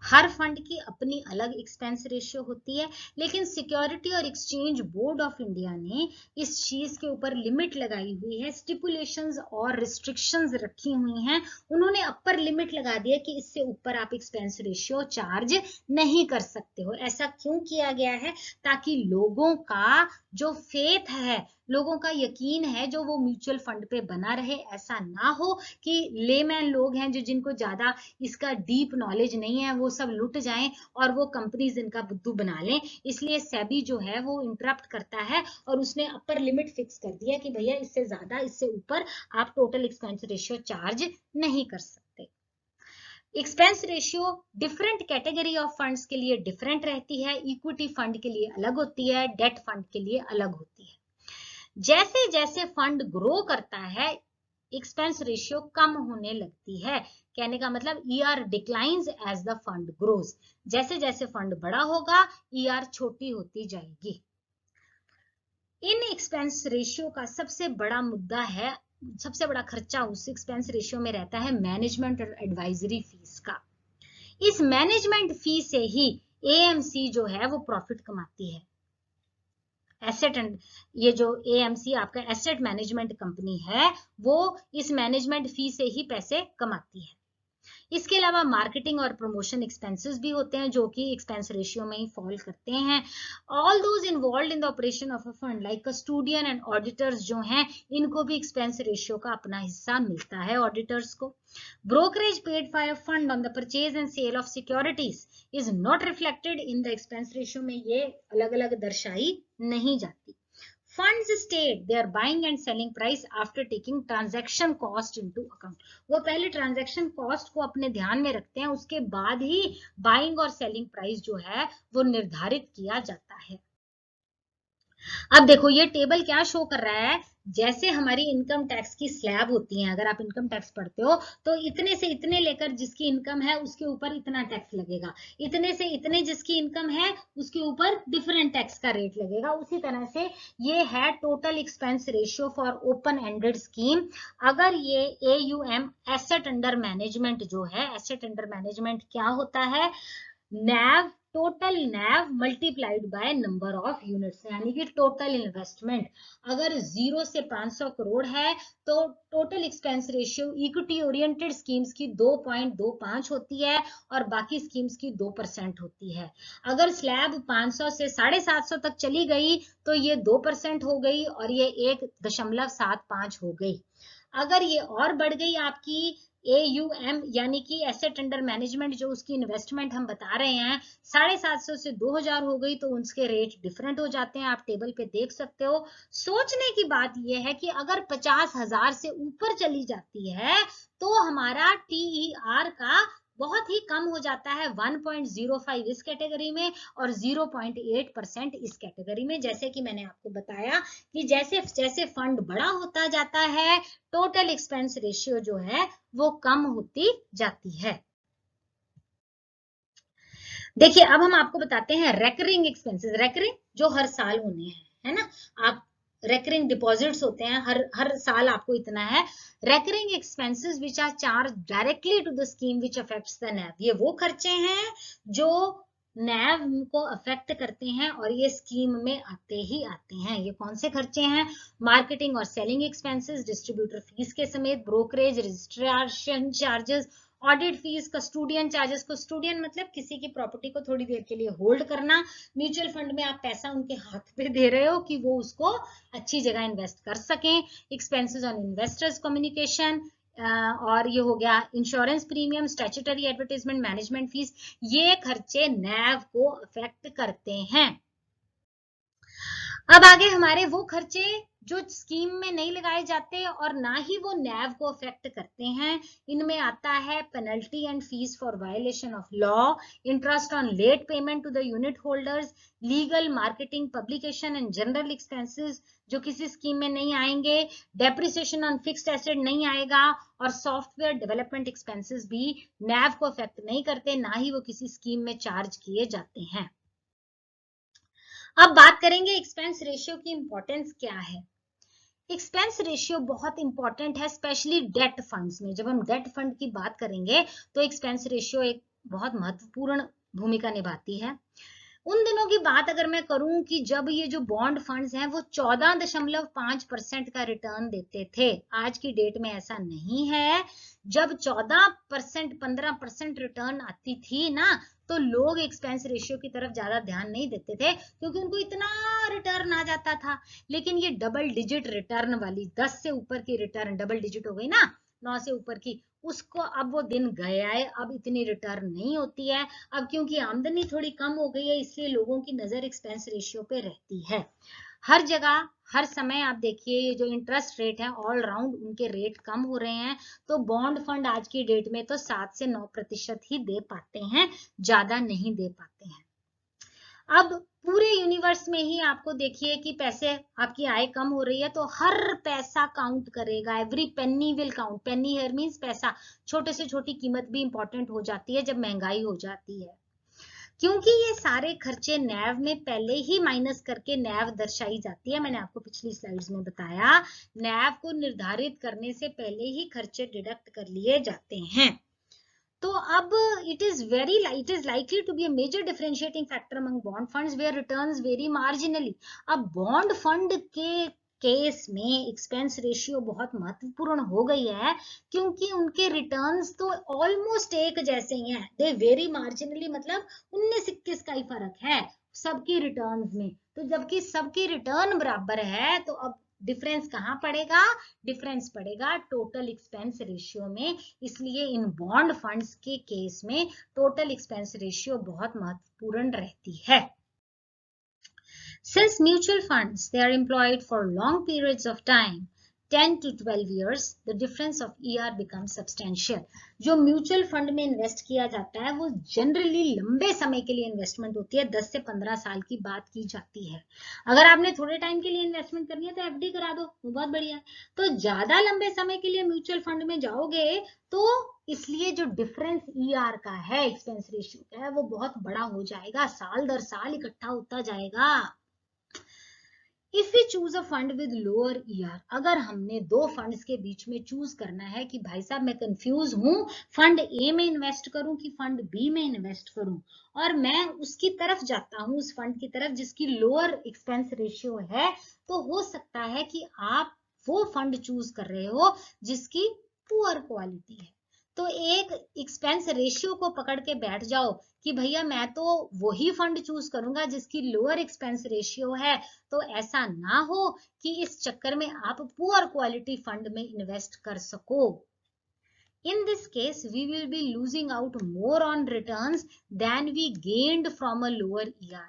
हर फंड की अपनी अलग एक्सपेंस रेशियो होती है, लेकिन सिक्योरिटी और एक्सचेंज बोर्ड ऑफ इंडिया ने इस चीज के ऊपर लिमिट लगाई हुई है, स्टिपुलेशंस और रिस्ट्रिक्शंस रखी हुई हैं। उन्होंने अपर लिमिट लगा दिया कि इससे ऊपर आप एक्सपेंस रेशियो चार्ज नहीं कर सकते हो। ऐसा क्यों किया गया है? ताकि लोगों का जो फेथ है, लोगों का यकीन है, जो वो म्यूचुअल फंड पे बना रहे। ऐसा ना हो कि लेमैन लोग हैं जो जिनको ज्यादा इसका डीप नॉलेज नहीं है, वो सब लुट जाएं और वो कंपनीज इनका बुद्धू बना लें। इसलिए सेबी जो है वो इंटरप्ट करता है और उसने अपर लिमिट फिक्स कर दिया कि भैया इससे ज्यादा, इससे ऊपर आप टोटल एक्सपेंस रेशियो चार्ज नहीं कर सकते। Expense ratio different category of funds के लिए डिफरेंट रहती है। इक्विटी फंड के लिए अलग होती है, डेट फंड के लिए अलग होती है। जैसे जैसे फंड ग्रो करता है, एक्सपेंस रेशियो कम होने लगती है। कहने का मतलब ER declines as the fund grows. जैसे जैसे फंड बड़ा होगा ईआर छोटी होती जाएगी। इन एक्सपेंस रेशियो का सबसे बड़ा मुद्दा है, सबसे बड़ा खर्चा उस एक्सपेंस रेशियो में रहता है मैनेजमेंट और एडवाइजरी फीस का। इस मैनेजमेंट फी से ही एएमसी जो है वो प्रॉफिट कमाती है। एसेट एंड ये जो एएमसी आपका एसेट मैनेजमेंट कंपनी है वो इस मैनेजमेंट फी से ही पैसे कमाती है। इसके अलावा मार्केटिंग और प्रमोशन एक्सपेंसेस भी होते हैं जो कि एक्सपेंस रेशियो में ही फॉल करते हैं। All those involved in the operation of a fund like custodian and auditors जो हैं इनको भी एक्सपेंस रेशियो का अपना हिस्सा मिलता है ऑडिटर्स को। Brokerage paid for a fund on the purchase and sale of securities is not reflected in the expense ratio में ये अलग अलग दर्शाई नहीं जाती। Funds state their buying and selling price after taking transaction cost into account. वो पहले transaction cost को अपने ध्यान में रखते हैं, उसके बाद ही buying और selling price जो है वो निर्धारित किया जाता है। अब देखो ये टेबल क्या शो कर रहा है, जैसे हमारी इनकम टैक्स की स्लैब होती है, अगर आप इनकम टैक्स पढ़ते हो तो इतने से इतने लेकर जिसकी इनकम है उसके ऊपर इतना टैक्स लगेगा, इतने से इतने जिसकी इनकम है उसके ऊपर डिफरेंट टैक्स का रेट लगेगा। उसी तरह से ये है total expense ratio for open ended scheme. अगर ये AUM एसेट अंडर मैनेजमेंट जो है, एसेट अंडर मैनेजमेंट क्या होता है, NAV total NAV multiplied by number of units, यानी कि टोटल इन्वेस्टमेंट अगर 0 से 500 करोड़ है तो total expense ratio equity oriented schemes की 2.25 होती है और बाकी स्कीम्स की 2% होती है। अगर स्लैब 500 से 750 तक चली गई तो ये 2% हो गई और ये 1.75 हो गई। अगर ये और बढ़ गई आपकी AUM यानी कि एसेट अंडर मैनेजमेंट जो उसकी इन्वेस्टमेंट हम बता रहे हैं 750 से 2000 हो गई तो उनके रेट डिफरेंट हो जाते हैं, आप टेबल पे देख सकते हो। सोचने की बात यह है कि अगर 50,000 से ऊपर चली जाती है तो हमारा TER का बहुत ही कम हो जाता है, 1.05 इस कैटेगरी में और 0.8% इस कैटेगरी में। जैसे कि मैंने आपको बताया कि जैसे जैसे फंड बड़ा होता जाता है टोटल एक्सपेंस रेशियो जो है वो कम होती जाती है। देखिए अब हम आपको बताते हैं रेकरिंग एक्सपेंसेस, रेकरिंग जो हर साल होने हैं, है ना, आप रेकरिंग डिपॉजिट्स होते हैं, हर साल आपको इतना है। Recurring expenses which are charged directly to the scheme which affects the NAV, ये वो खर्चे हैं जो नैव को अफेक्ट करते हैं और ये स्कीम में आते ही आते हैं। ये कौन से खर्चे हैं, मार्केटिंग और सेलिंग एक्सपेंसेस, डिस्ट्रीब्यूटर फीस के समेत, brokerage, registration charges, audit fees, custodian charges, custodian मतलब किसी की प्रॉपर्टी को थोड़ी देर के लिए होल्ड करना, म्यूचुअल फंड में आप पैसा उनके हाथ पे दे रहे हो कि वो उसको अच्छी जगह इन्वेस्ट कर सकें, एक्सपेंसेस ऑन इन्वेस्टर्स कम्युनिकेशन, और ये हो गया insurance premium, statutory advertisement, management fees, ये खर्चे नैव को अफेक्ट करते हैं। अब आगे हमारे वो खर्चे जो स्कीम में नहीं लगाए जाते और ना ही वो नैव को अफेक्ट करते हैं, इनमें आता है penalty and fees for violation of law, interest on late payment to the unit holders, legal, marketing, publication and general expenses जो किसी स्कीम में नहीं आएंगे, डेप्रिसिएशन ऑन फिक्स्ड एसेट नहीं आएगा और सॉफ्टवेयर डेवलपमेंट एक्सपेंसेस भी नैव को अफेक्ट नहीं करते, ना ही वो किसी स्कीम में चार्ज किए जाते हैं। अब बात करेंगे एक्सपेंस रेशियो की इंपॉर्टेंस क्या है। एक्सपेंस रेशियो बहुत इंपॉर्टेंट है स्पेशली डेट फंड्स में। जब हम डेट फंड की बात करेंगे तो एक्सपेंस रेशियो एक बहुत महत्वपूर्ण भूमिका निभाती है। उन दिनों की बात अगर मैं करूं कि जब ये जो बॉन्ड फंड्स हैं वो 14.5% का रिटर्न देते थे, आज की डेट में ऐसा नहीं है। जब 14% 15% रिटर्न आती थी ना तो लोग एक्सपेंस रेशियो की तरफ ज्यादा ध्यान नहीं देते थे क्योंकि उनको इतना रिटर्न आ जाता था। लेकिन ये डबल डिजिट रिटर्न वाली 10 से ऊपर की रिटर्न, डबल डिजिट हो गई ना 9 से ऊपर की, उसको अब वो दिन गया है, अब इतनी रिटर्न नहीं होती है। अब क्योंकि आमदनी थोड़ी कम हो गई है इसलिए लोगों की नजर एक्सपेंस रेशियो पे रहती है। हर जगह हर समय आप देखिए ये जो इंटरेस्ट रेट है ऑल राउंड उनके रेट कम हो रहे हैं, तो बॉन्ड फंड आज की डेट में तो 7 से 9% ही दे पाते हैं, ज्यादा नहीं दे पाते हैं। अब पूरे यूनिवर्स में ही आपको देखिए कि पैसे, आपकी आय कम हो रही है तो हर पैसा काउंट करेगा, every penny will count. Penney here means पैसा, छोटे से छोटी कीमत भी इंपॉर्टेंट हो जाती है जब महंगाई हो जाती है, क्योंकि ये सारे खर्चे नैव में पहले ही माइनस करके नैव दर्शाई जाती है। मैंने आपको पिछली स्लाइड्स में बताया, नैव को निर्धारित करने से पहले ही खर्चे डिडक्ट कर लिए जाते हैं। तो अब it is likely to be a major differentiating factor among bond funds where returns vary marginally। अब बॉन्ड फंड के केस में एक्सपेंस रेशियो बहुत महत्वपूर्ण हो गई है, क्योंकि उनके रिटर्न्स तो ऑलमोस्ट एक जैसे ही हैं। दे वेरी मार्जिनली मतलब 19-21 का ही फर्क है सबकी रिटर्न्स में। तो जबकि सबकी रिटर्न बराबर है तो अब डिफरेंस कहाँ पड़ेगा? डिफरेंस पड़ेगा टोटल एक्सपेंस रेशियो में। इसलिए इन बॉन्ड फंड्स के केस में टोटल एक्सपेंस रेशियो बहुत महत्वपूर्ण रहती है। Since mutual funds, they are employed for long periods of time, 10 to 12 years, the difference of ER becomes substantial। जो म्यूचुअल फंड में इन्वेस्ट किया जाता है वो जनरली लंबे समय के लिए इन्वेस्टमेंट होती है, 10 से 15 साल की बात की जाती है। अगर आपने थोड़े टाइम के लिए इन्वेस्टमेंट करनी है तो एफडी करा दो, वो बहुत बढ़िया है। तो ज्यादा लंबे समय के लिए म्यूचुअल फंड में जाओगे तो इसलिए जो डिफरेंस ईआर का है, एक्सपेंस रेशियो का है, वो बहुत बड़ा हो जाएगा, साल दर साल इकट्ठा होता जाएगा। If we choose a fund with lower ER, अगर हमने दो फंड्स के बीच में चूज करना है कि भाई साहब मैं कंफ्यूज हूं, फंड ए में इन्वेस्ट करूं कि फंड बी में इन्वेस्ट करूं, और मैं उसकी तरफ जाता हूं, उस फंड की तरफ जिसकी लोअर एक्सपेंस रेशियो है, तो हो सकता है कि आप वो फंड चूज कर रहे हो जिसकी पुअर क्वालिटी है। तो एक एक्सपेंस रेशियो को पकड़ के बैठ जाओ कि भैया मैं तो वही फंड चूज करूंगा जिसकी लोअर एक्सपेंस रेशियो है, तो ऐसा ना हो कि इस चक्कर में आप पुअर क्वालिटी फंड में इन्वेस्ट कर सको। In this case, we will be losing out more on returns than we gained from a lower ER।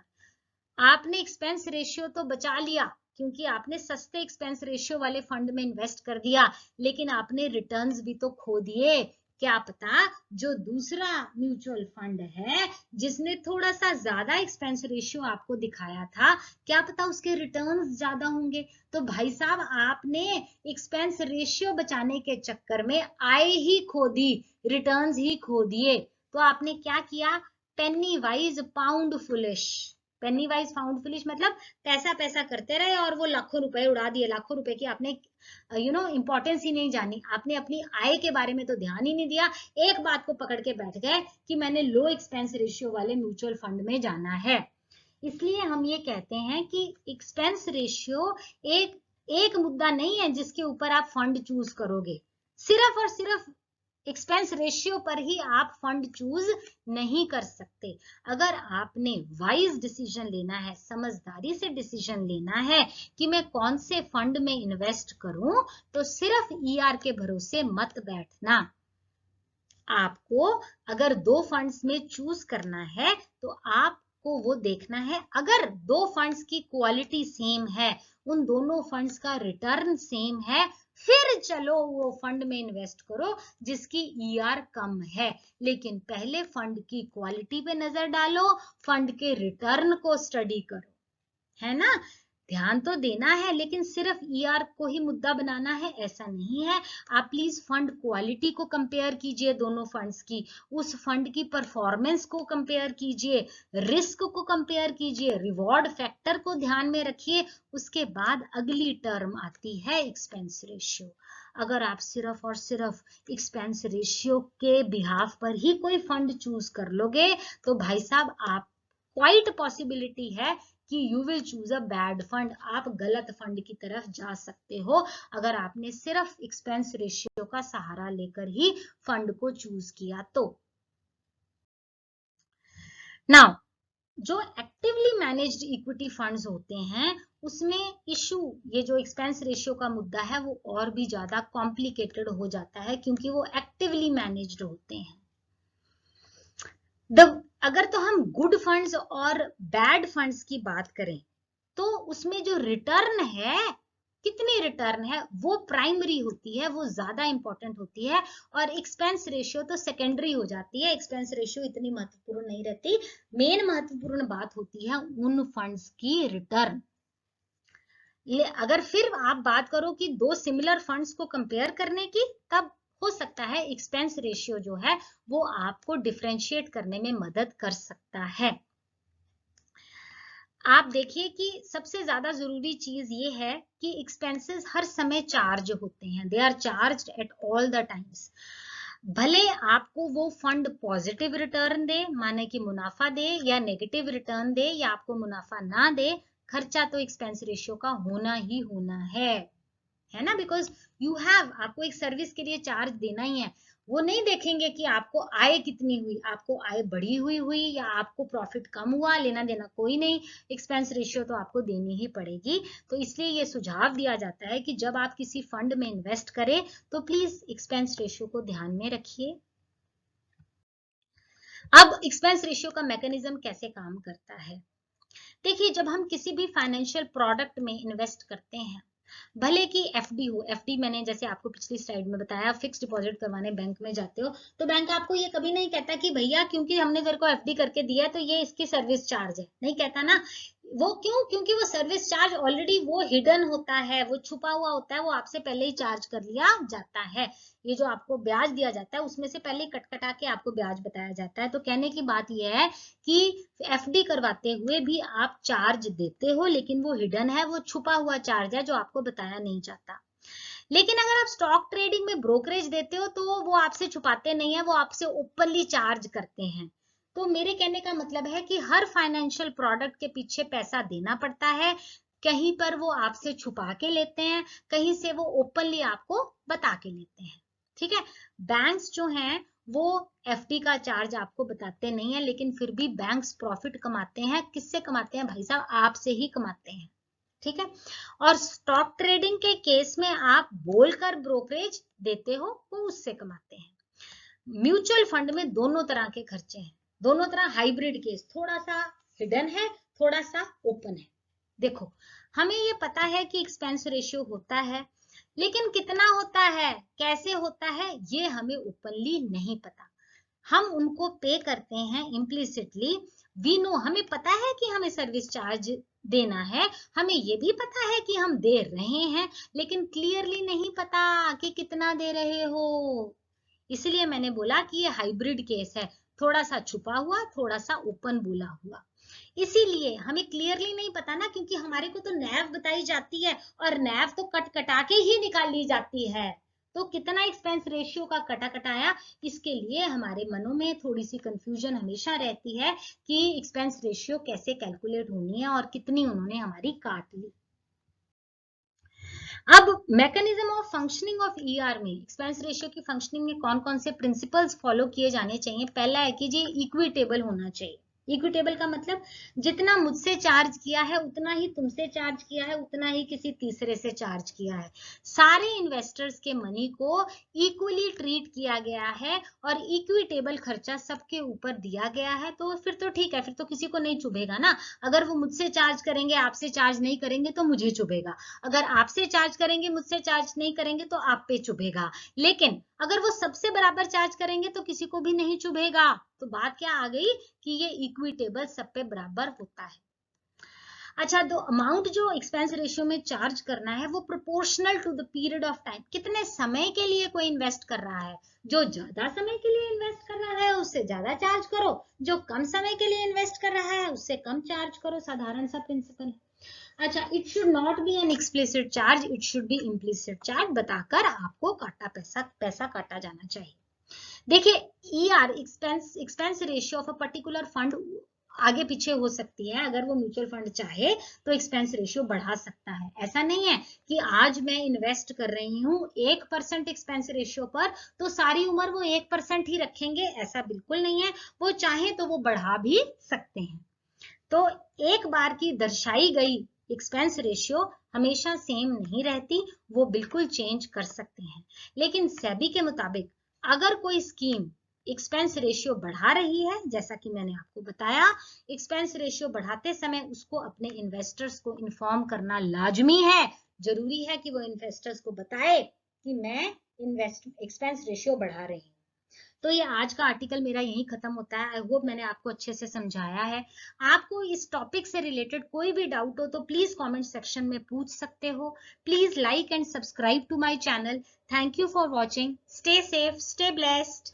आपने एक्सपेंस रेशियो तो बचा लिया क्योंकि आपने सस्ते एक्सपेंस रेशियो वाले फंड में इन्वेस्ट कर दिया, लेकिन आपने रिटर्न्स भी तो खो दिए। क्या पता जो दूसरा म्यूचुअल फंड है जिसने थोड़ा सा ज्यादा एक्सपेंस रेशियो आपको दिखाया था, क्या पता उसके रिटर्न्स ज्यादा होंगे। तो भाई साहब आपने एक्सपेंस रेशियो बचाने के चक्कर में आय ही खो दी, रिटर्न्स ही खो दिए। तो आपने क्या किया? पेनी वाइज पाउंड फुलिश। पेनी वाइज पाउंड फुलिश मतलब पैसा पैसा करते रहे और वो लाखों रुपए उड़ा दिए। लाखों रुपए की आपने इंपॉर्टेंस ही नहीं जानी, आपने अपनी आय के बारे में तो ध्यान ही नहीं दिया, एक बात को पकड़ के बैठ गए कि मैंने लो एक्सपेंस रेशियो वाले म्यूचुअल फंड में जाना है। इसलिए हम ये कहते हैं कि एक्सपेंस रेशियो एक मुद्दा नहीं है जिसके ऊपर आप फंड चूज करोगे। सिर्फ और सिर्फ एक्सपेंस रेशियो पर ही आप फंड चूज नहीं कर सकते। अगर आपने वाइज डिसीजन लेना है, समझदारी से डिसीजन लेना है कि मैं कौन से फंड में इन्वेस्ट करूं, तो सिर्फ ईआर के भरोसे मत बैठना। आपको अगर दो फंड्स में चूज करना है तो आपको वो देखना है, अगर दो फंड्स की क्वालिटी सेम है, उन दोनों फंड्स का रिटर्न सेम है, फिर चलो वो फंड में इन्वेस्ट करो जिसकी ईआर कम है। लेकिन पहले फंड की क्वालिटी पे नजर डालो, फंड के रिटर्न को स्टडी करो, है ना। ध्यान तो देना है, लेकिन सिर्फ ईआर को ही मुद्दा बनाना है ऐसा नहीं है। आप प्लीज फंड क्वालिटी को कंपेयर कीजिए, दोनों फंड्स की, उस फंड की परफॉर्मेंस को कंपेयर कीजिए, रिस्क को कंपेयर कीजिए, रिवॉर्ड फैक्टर को ध्यान में रखिए। उसके बाद अगली टर्म आती है एक्सपेंस रेशियो। अगर आप सिर्फ और सिर्फ एक्सपेंस रेशियो के बिहाफ पर ही कोई फंड चूज कर लोगे तो भाई साहब आप क्वाइट पॉसिबिलिटी है कि you will choose a bad fund, आप गलत फंड की तरफ जा सकते हो अगर आपने सिर्फ एक्सपेंस रेशियो का सहारा लेकर ही फंड को चूज किया तो। नाउ जो एक्टिवली मैनेज्ड इक्विटी फंड्स होते हैं उसमें इशू, ये जो एक्सपेंस रेशियो का मुद्दा है वो और भी ज्यादा कॉम्प्लिकेटेड हो जाता है क्योंकि वो एक्टिवली मैनेज्ड होते हैं। अगर तो हम गुड फंड्स और बैड फंड्स की बात करें तो उसमें जो रिटर्न है कितनी रिटर्न है वो प्राइमरी होती है, वो ज्यादा इंपॉर्टेंट होती है, और एक्सपेंस रेशियो तो सेकेंडरी हो जाती है। एक्सपेंस रेशियो इतनी महत्वपूर्ण नहीं रहती। मेन महत्वपूर्ण बात होती है उन फंड्स की रिटर्न। अगर फिर आप बात करो कि दो सिमिलर फंड्स को कंपेयर करने की, तब हो सकता है एक्सपेंस रेशियो जो है वो आपको डिफरेंशिएट करने में मदद कर सकता है। आप देखिए कि सबसे ज्यादा जरूरी चीज ये है कि एक्सपेंसेस हर समय चार्ज होते हैं, they are charged at all the times. भले आपको वो फंड पॉजिटिव रिटर्न दे, माने कि मुनाफा दे, या नेगेटिव रिटर्न दे, या आपको मुनाफा ना दे, खर्चा तो एक्सपेंस रेशियो का होना ही होना है ना। बिकॉज यू हैव, आपको एक सर्विस के लिए चार्ज देना ही है। वो नहीं देखेंगे कि आपको आय कितनी हुई, आपको आय बढ़ी हुई या आपको प्रॉफिट कम हुआ, लेना देना कोई नहीं, एक्सपेंस रेशियो तो आपको देनी ही पड़ेगी। तो इसलिए ये सुझाव दिया जाता है कि जब आप किसी फंड में इन्वेस्ट करें तो प्लीज एक्सपेंस रेशियो को ध्यान में रखिए। अब एक्सपेंस रेशियो का मैकेनिज्म कैसे काम करता है? देखिए, जब हम किसी भी फाइनेंशियल प्रोडक्ट में इन्वेस्ट करते हैं, भले कि एफडी हो, एफडी मैंने जैसे आपको पिछली स्लाइड में बताया, फिक्स डिपॉजिट करवाने बैंक में जाते हो तो बैंक आपको ये कभी नहीं कहता कि भैया क्योंकि हमने तेरे को एफडी करके दिया है तो ये इसकी सर्विस चार्ज है, नहीं कहता ना। वो क्यों? क्योंकि वो सर्विस चार्ज ऑलरेडी वो हिडन होता है, वो छुपा हुआ होता है, वो आपसे पहले ही चार्ज कर लिया जाता है। ये जो आपको ब्याज दिया जाता है उसमें से पहले कटकटा के आपको ब्याज बताया जाता है। तो कहने की बात यह है कि एफडी करवाते हुए भी आप चार्ज देते हो, लेकिन वो हिडन है, वो छुपा हुआ चार्ज है जो आपको बताया नहीं जाता। लेकिन अगर आप स्टॉक ट्रेडिंग में ब्रोकरेज देते हो तो वो आपसे छुपाते नहीं है, वो आपसे ओपनली चार्ज करते हैं। तो मेरे कहने का मतलब है कि हर फाइनेंशियल प्रोडक्ट के पीछे पैसा देना पड़ता है, कहीं पर वो आपसे छुपा के लेते हैं, कहीं से वो ओपनली आपको बता के लेते हैं। ठीक है, बैंक्स जो हैं वो एफडी का चार्ज आपको बताते नहीं है, लेकिन फिर भी बैंक्स प्रॉफिट कमाते हैं। किससे कमाते हैं भाई साहब? आपसे ही कमाते हैं। ठीक है, और स्टॉक ट्रेडिंग के केस में आप बोलकर ब्रोकरेज देते हो, वो उससे कमाते हैं। म्यूचुअल फंड में दोनों तरह के खर्चे हैं, दोनों तरह हाइब्रिड केस, थोड़ा सा हिडन है, थोड़ा सा ओपन है। देखो, हमें ये पता है कि एक्सपेंस रेशियो होता है, लेकिन कितना होता है, कैसे होता है, ये हमें ओपनली नहीं पता। हम उनको पे करते हैं इम्प्लिसिटली। वी नो, हमें पता है कि हमें सर्विस चार्ज देना है, हमें ये भी पता है कि हम दे रहे हैं, लेकिन क्लियरली नहीं पता कि कितना दे रहे हो। इसलिए मैंने बोला कि ये हाइब्रिड केस है, थोड़ा सा छुपा हुआ, थोड़ा सा ओपन बोला हुआ। इसीलिए हमें क्लियरली नहीं पता ना, क्योंकि हमारे को तो नैव बताई जाती है, और नैव तो कट कटा के ही निकाल ली जाती है। तो कितना एक्सपेंस रेशियो का कटा कटाया, इसके लिए हमारे मनों में थोड़ी सी कंफ्यूजन हमेशा रहती है कि एक्सपेंस रेशियो कैसे कैलकुलेट होनी है और कितनी उन्होंने हमारी काट ली। अब mechanism of functioning of ER में, एक्सपेंस रेशियो की फंक्शनिंग में कौन कौन से प्रिंसिपल्स फॉलो किए जाने चाहिए? पहला है कि जी इक्विटेबल होना चाहिए। इक्विटेबल का मतलब जितना मुझसे चार्ज किया है उतना ही तुमसे चार्ज किया है, उतना ही किसी तीसरे से चार्ज किया है। सारे इन्वेस्टर्स के मनी को इक्वली ट्रीट किया गया है और इक्विटेबल खर्चा सबके ऊपर दिया गया है। तो फिर तो ठीक है, फिर तो किसी को नहीं चुभेगा ना। अगर वो मुझसे चार्ज करेंगे, आपसे चार्ज नहीं करेंगे तो मुझे चुभेगा। अगर आपसे चार्ज करेंगे, मुझसे चार्ज नहीं करेंगे तो आप पे चुभेगा। लेकिन अगर वो सबसे बराबर चार्ज करेंगे तो किसी को भी नहीं चुभेगा। तो बात क्या आ गई कि ये इक्विटेबल सब पे बराबर होता है। अच्छा, तो अमाउंट जो एक्सपेंस रेशियो में चार्ज करना है वो proportional to the period of time, कितने समय के लिए कोई इन्वेस्ट कर रहा है। जो ज्यादा समय के लिए इन्वेस्ट कर रहा है उससे ज्यादा चार्ज करो, जो कम समय के लिए इन्वेस्ट कर रहा है उससे कम चार्ज करो। साधारण सा प्रिंसिपल है। अच्छा, it should not be an explicit charge, it should be implicit charge, बताकर आपको काटा पैसा काटा जाना चाहिए। देखिए, ER expense ratio of a particular fund आगे पीछे हो सकती है। अगर वो म्यूचुअल फंड चाहे तो एक्सपेंस रेशियो बढ़ा सकता है। ऐसा नहीं है कि आज मैं इन्वेस्ट कर रही हूँ 1% एक्सपेंस रेशियो पर तो सारी उम्र वो 1% ही रखेंगे, ऐसा बिल्कुल नहीं है। वो चाहे तो वो बढ़ा भी सकते हैं। तो एक बार की दर्शाई गई एक्सपेंस रेशियो हमेशा सेम नहीं रहती, वो बिल्कुल चेंज कर सकते हैं। लेकिन सेबी के मुताबिक अगर कोई स्कीम एक्सपेंस रेशियो बढ़ा रही है, जैसा कि मैंने आपको बताया, एक्सपेंस रेशियो बढ़ाते समय उसको अपने इन्वेस्टर्स को इन्फॉर्म करना लाजमी है जरूरी है कि वो इन्वेस्टर्स को बताए कि मैं एक्सपेंस रेशियो बढ़ा रही हूँ। तो ये आज का आर्टिकल मेरा यहीं खत्म होता है। आई होप मैंने आपको अच्छे से समझाया है। आपको इस टॉपिक से रिलेटेड कोई भी डाउट हो तो प्लीज कमेंट सेक्शन में पूछ सकते हो। Please like and subscribe to my channel. Thank you for watching. Stay safe, stay blessed.